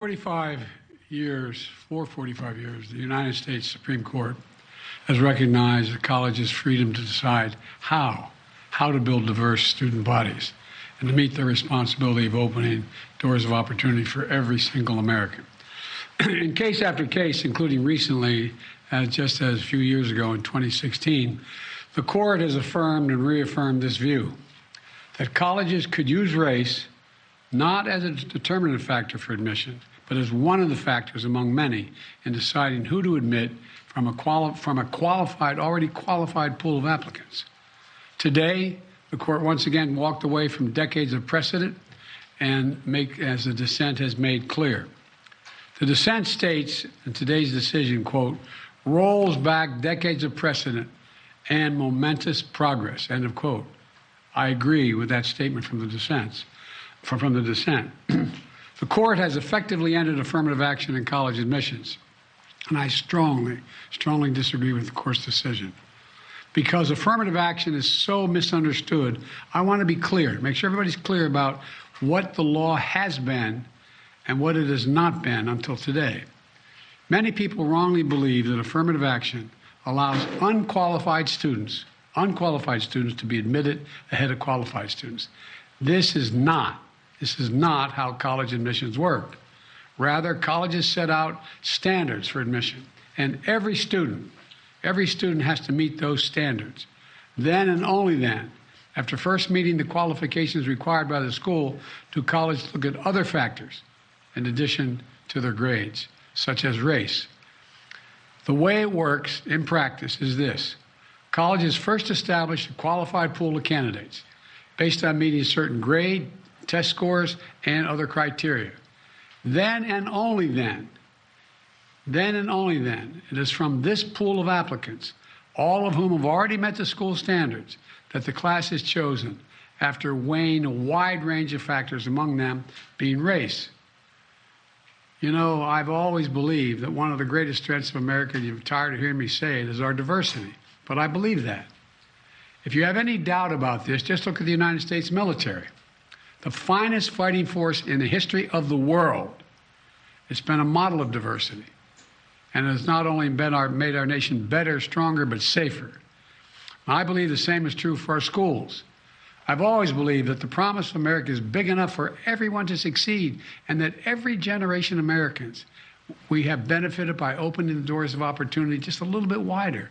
45 years, the United States Supreme Court has recognized the college's freedom to decide how to build diverse student bodies and to meet their responsibility of opening doors of opportunity for every single American. In case after case, including recently, just as a few years ago in 2016, the court has affirmed and reaffirmed this view that colleges could use race not as a determinative factor for admission, but as one of the factors among many in deciding who to admit from a already qualified pool of applicants. Today, the court once again walked away from decades of precedent and as the dissent has made clear. The dissent states in today's decision, quote, rolls back decades of precedent and momentous progress, end of quote. I agree with that statement from the dissent. The court has effectively ended affirmative action in college admissions, and I strongly disagree with the court's decision. Because affirmative action is so misunderstood, I want to be clear, make sure everybody's clear about what the law has been and what it has not been until today. Many people wrongly believe that affirmative action allows unqualified students to be admitted ahead of qualified students. This is not how college admissions work. Rather, colleges set out standards for admission, and every student has to meet those standards. Then and only then, after first meeting the qualifications required by the school, do colleges look at other factors in addition to their grades, such as race. The way it works in practice is this. Colleges first establish a qualified pool of candidates based on meeting certain grade, test scores, and other criteria. Then and only then, it is from this pool of applicants, all of whom have already met the school standards, that the class is chosen after weighing a wide range of factors, among them being race. You know, I've always believed that one of the greatest strengths of America, and you're tired of hearing me say it, is our diversity. But I believe that. If you have any doubt about this, just look at the United States military. The finest fighting force in the history of the world. It's been a model of diversity. And it has not only made our nation better, stronger, but safer. I believe the same is true for our schools. I've always believed that the promise of America is big enough for everyone to succeed, and that every generation of Americans, we have benefited by opening the doors of opportunity just a little bit wider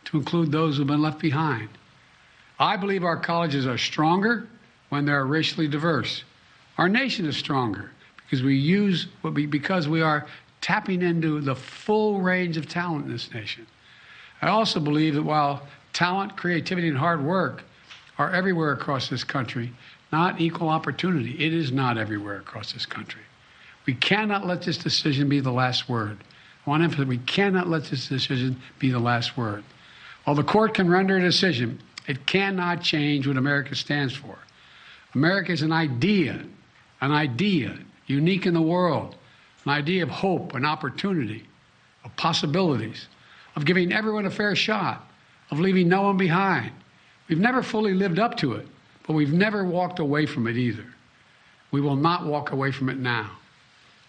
to include those who've been left behind. I believe our colleges are stronger when they're racially diverse. Our nation is stronger because we are tapping into the full range of talent in this nation. I also believe that while talent, creativity, and hard work are everywhere across this country, not equal opportunity. It is not everywhere across this country. We cannot let this decision be the last word. I want to emphasize, we cannot let this decision be the last word. While the court can render a decision, it cannot change what America stands for. America is an idea unique in the world, an idea of hope and opportunity, of possibilities, of giving everyone a fair shot, of leaving no one behind. We've never fully lived up to it, but we've never walked away from it either. We will not walk away from it now.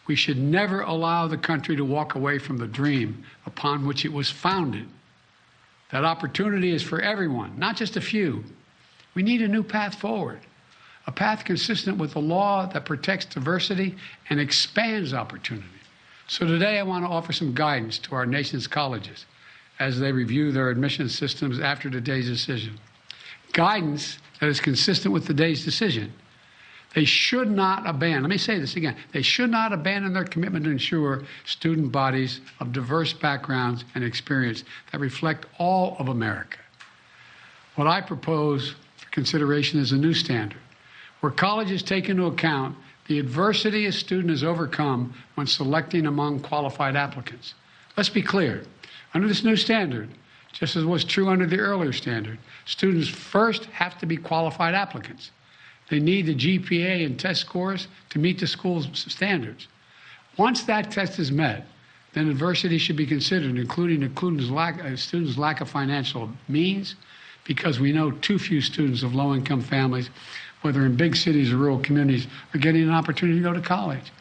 We should never allow the country to walk away from the dream upon which it was founded. That opportunity is for everyone, not just a few. We need a new path forward, a path consistent with the law that protects diversity and expands opportunity. So today I want to offer some guidance to our nation's colleges as they review their admission systems after today's decision. Guidance that is consistent with today's decision. They should not abandon, let me say this again, they should not abandon their commitment to ensure student bodies of diverse backgrounds and experience that reflect all of America. What I propose for consideration is a new standard, where colleges take into account the adversity a student has overcome when selecting among qualified applicants. Let's be clear, under this new standard, just as was true under the earlier standard, students first have to be qualified applicants. They need the GPA and test scores to meet the school's standards. Once that test is met, then adversity should be considered, including a student's lack of financial means, because we know too few students of low-income families, whether in big cities or rural communities, are getting an opportunity to go to college.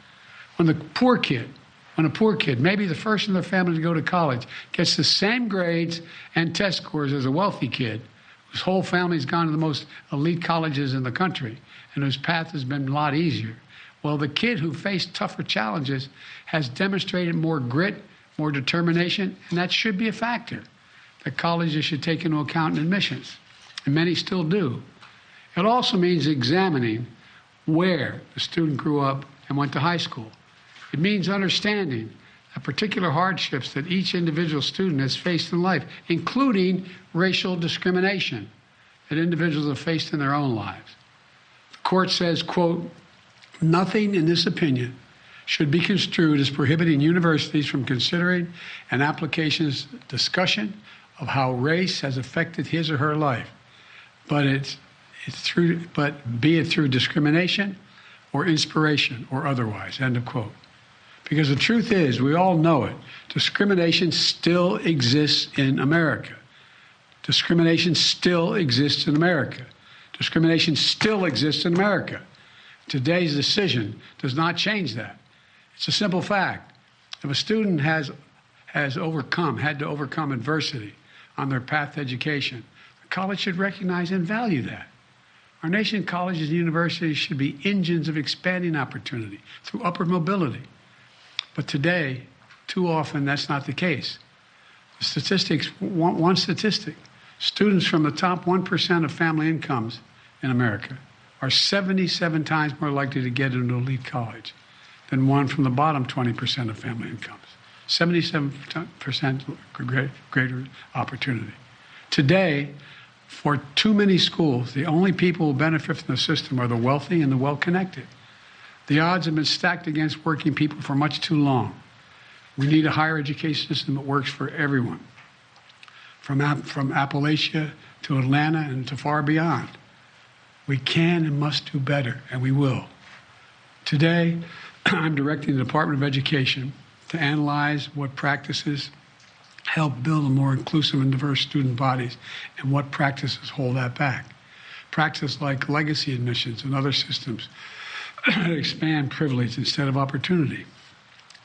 When a poor kid, maybe the first in their family to go to college, gets the same grades and test scores as a wealthy kid, whose whole family's gone to the most elite colleges in the country, and whose path has been a lot easier. Well, the kid who faced tougher challenges has demonstrated more grit, more determination, and that should be a factor that colleges should take into account in admissions, and many still do. It also means examining where the student grew up and went to high school. It means understanding the particular hardships that each individual student has faced in life, including racial discrimination that individuals have faced in their own lives. The court says, quote, "Nothing in this opinion should be construed as prohibiting universities from considering an application's discussion of how race has affected his or her life, but be it through discrimination or inspiration or otherwise," end of quote. Because the truth is, we all know it, discrimination still exists in America. Discrimination still exists in America. Discrimination still exists in America. Today's decision does not change that. It's a simple fact. If a student had to overcome adversity on their path to education, the college should recognize and value that. Our nation's colleges and universities should be engines of expanding opportunity through upward mobility. But today, too often, that's not the case. The statistics, one statistic, students from the top 1% of family incomes in America are 77 times more likely to get into elite college than one from the bottom 20% of family incomes. 77% greater opportunity. Today, for too many schools, the only people who benefit from the system are the wealthy and the well-connected. The odds have been stacked against working people for much too long. We need a higher education system that works for everyone, from Appalachia to Atlanta and to far beyond. We can and must do better, and we will. Today, I'm directing the Department of Education to analyze what practices help build a more inclusive and diverse student bodies and what practices hold that back. Practices like legacy admissions and other systems expand privilege instead of opportunity.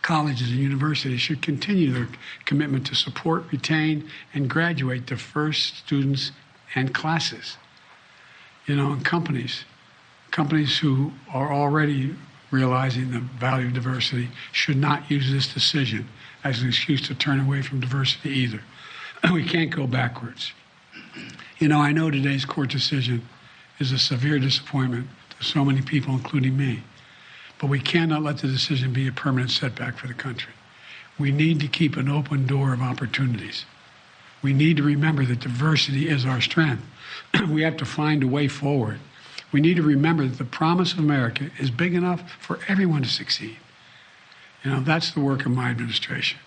Colleges and universities should continue their commitment to support, retain, and graduate diverse students and classes. And companies who are already realizing the value of diversity should not use this decision as an excuse to turn away from diversity either. We can't go backwards. I know today's court decision is a severe disappointment to so many people, including me. But we cannot let the decision be a permanent setback for the country. We need to keep an open door of opportunities. We need to remember that diversity is our strength. We have to find a way forward. We need to remember that the promise of America is big enough for everyone to succeed. That's the work of my administration,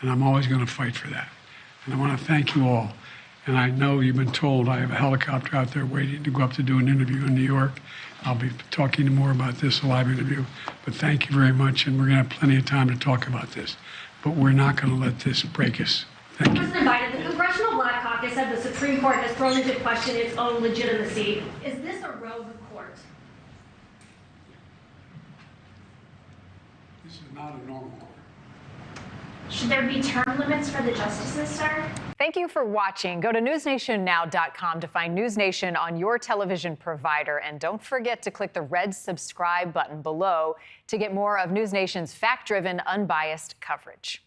and I'm always going to fight for that. And I want to thank you all. And I know you've been told I have a helicopter out there waiting to go up to do an interview in New York. I'll be talking more about this, a live interview. But thank you very much, and we're going to have plenty of time to talk about this. But we're not going to let this break us. Thank you. President Biden, the Congressional Black Caucus said the Supreme Court has thrown into question its own legitimacy. Is this a rogue court? This is not a normal court. Should there be term limits for the justices, sir? Thank you for watching. Go to newsnationnow.com to find NewsNation on your television provider. And don't forget to click the red subscribe button below to get more of NewsNation's fact-driven, unbiased coverage.